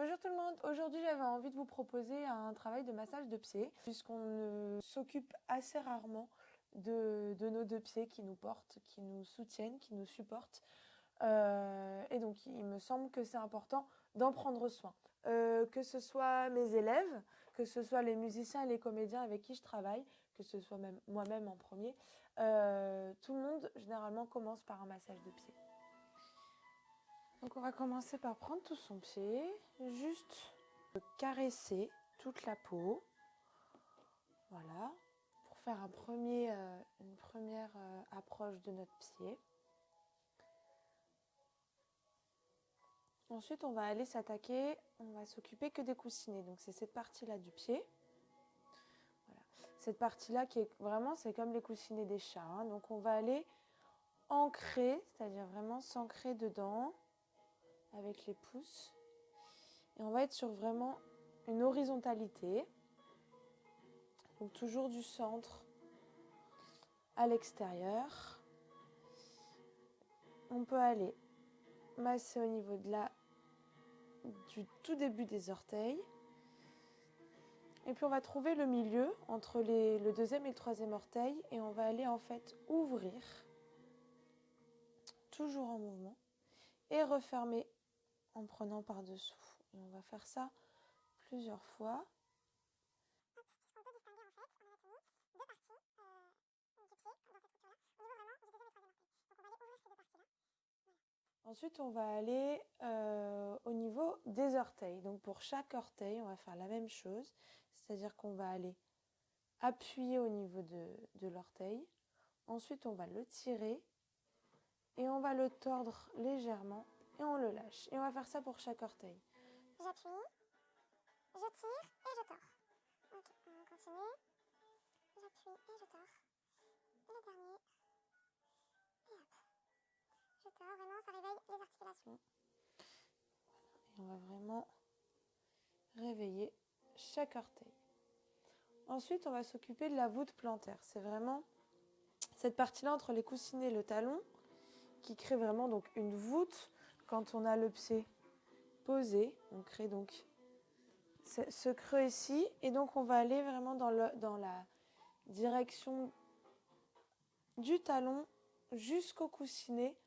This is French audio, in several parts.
Bonjour tout le monde, aujourd'hui j'avais envie de vous proposer un travail de massage de pied puisqu'on s'occupe assez rarement de nos deux pieds qui nous portent, qui nous soutiennent, qui nous supportent. Et donc il me semble que c'est important d'en prendre soin. Que ce soit mes élèves, que ce soit les musiciens et les comédiens avec qui je travaille, que ce soit même moi-même en premier, tout le monde généralement commence par un massage de pied. Donc on va commencer par prendre tout son pied, juste caresser toute la peau, voilà, pour faire une première approche de notre pied. Ensuite on va aller s'attaquer, on va s'occuper que des coussinets, donc c'est cette partie-là du pied. Voilà. Cette partie-là qui est vraiment, c'est comme les coussinets des chats, hein. Donc on va aller ancrer, c'est-à-dire vraiment s'ancrer dedans avec les pouces. Et on va être sur vraiment une horizontalité. Donc toujours du centre à l'extérieur. On peut aller masser au niveau du tout début des orteils. Et puis on va trouver le milieu entre le deuxième et le troisième orteil. Et on va aller en fait ouvrir, toujours en mouvement, et refermer en prenant par-dessous. Et on va faire ça plusieurs fois. Puisqu'on peut distinguer en fait en anatomie deux parties du pied dans cette structure-là, au niveau vraiment du deuxième et troisième orteil. Donc on va aller ouvrir ces deux parties-là. Voilà. Ensuite, on va aller au niveau des orteils. Donc pour chaque orteil, on va faire la même chose. C'est-à-dire qu'on va aller appuyer au niveau de l'orteil. Ensuite, on va le tirer et on va le tordre légèrement et on le lâche. Et on va faire ça pour chaque orteil. J'appuie, je tire et je tords. Ok, on continue. J'appuie et je tords. Et le dernier. Et hop. Je tords, vraiment, ça réveille les articulations. Et on va vraiment réveiller chaque orteil. Ensuite, on va s'occuper de la voûte plantaire. C'est vraiment cette partie-là entre les coussinets et le talon qui crée vraiment donc une voûte quand on a le pied posé. On crée donc ce creux ici et donc on va aller vraiment dans la direction du talon jusqu'au coussinet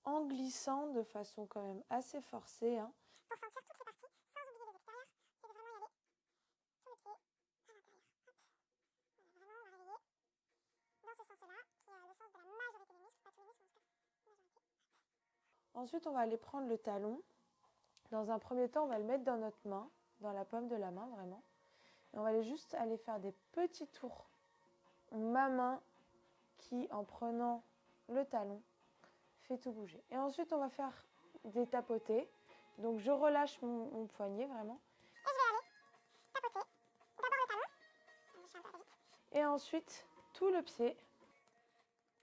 en glissant de façon quand même assez forcée, hein. Pour sentir toutes les parties, sans oublier les extérieurs, c'est de vraiment y aller tout le pied à l'intérieur. Hop. Voilà, vraiment, on va réveiller dans ce sens-là, qui est le sens de la majorité des muscles, pas tous les muscles, mais en tout cas, la majorité. Ensuite, on va aller prendre le talon. Dans un premier temps, on va le mettre dans notre main, dans la paume de la main vraiment. Et on va juste aller faire des petits tours. Ma main qui, en prenant le talon, fait tout bouger. Et ensuite, on va faire des tapotés. Donc, je relâche mon poignet vraiment. Et je vais aller tapoter d'abord le talon. Je fais un peu vite. Et ensuite, tout le pied.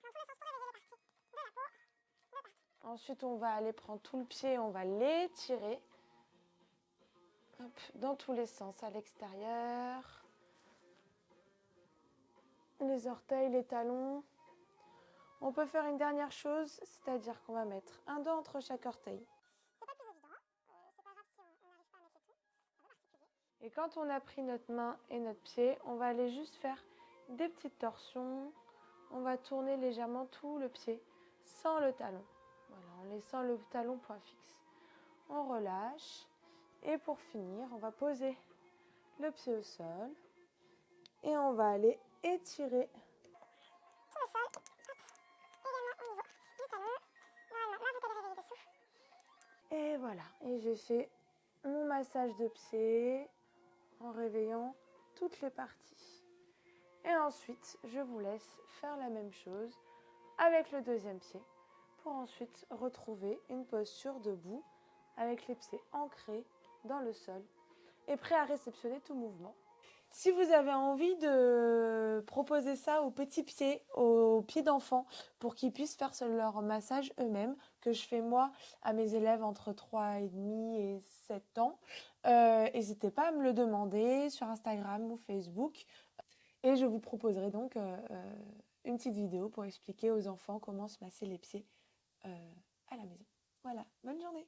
Dans tous les sens pour réveiller les parties de la peau de partout. Ensuite, on va aller prendre tout le pied, on va l'étirer. Hop, dans tous les sens, à l'extérieur. Les orteils, les talons. On peut faire une dernière chose, c'est-à-dire qu'on va mettre un doigt entre chaque orteil. C'est pas le plus évident. C'est pas grave si on n'arrive pas à mettre le tout. C'est un peu particulier. Et quand on a pris notre main et notre pied, on va aller juste faire des petites torsions. On va tourner légèrement tout le pied sans le talon. Voilà, en laissant le talon point fixe. On relâche. Et pour finir, on va poser le pied au sol. Et on va aller étirer Tout le sol. Hop. Également au niveau du talon. Normalement, là, vous allez réveiller le souffle. et voilà. Et j'ai fait mon massage de pied en réveillant toutes les parties. Et ensuite, je vous laisse faire la même chose avec le deuxième pied pour ensuite retrouver une posture debout avec les pieds ancrés dans le sol et prêts à réceptionner tout mouvement. Si vous avez envie de proposer ça aux petits pieds, aux pieds d'enfants, pour qu'ils puissent faire leur massage eux-mêmes, que je fais moi à mes élèves entre 3 et demi et 7 ans, n'hésitez pas à me le demander sur Instagram ou Facebook. Et je vous proposerai donc une petite vidéo pour expliquer aux enfants comment se masser les pieds à la maison. Voilà, bonne journée!